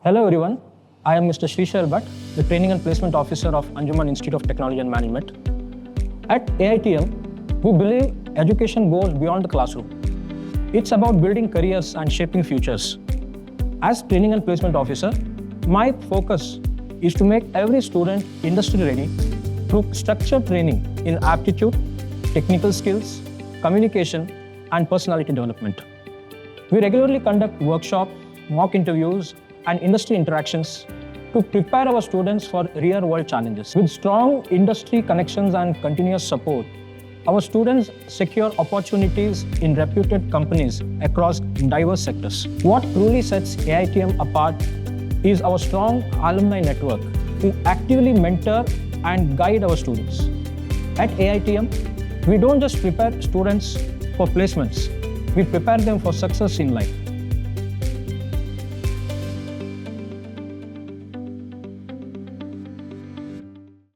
Hello everyone, I am Mr. Shrishail Bhat, the Training and Placement Officer of Anjuman Institute of Technology and Management. At AITM, we believe education goes beyond the classroom. It's about building careers and shaping futures. As Training and Placement Officer, my focus is to make every student industry ready through structured training in aptitude, technical skills, communication, and personality development. We regularly conduct workshops, mock interviews, and industry interactions to prepare our students for real-world challenges. With strong industry connections and continuous support, our students secure opportunities in reputed companies across diverse sectors. What truly sets AITM apart is our strong alumni network who actively mentor and guide our students. At AITM, we don't just prepare students for placements, we prepare them for success in life.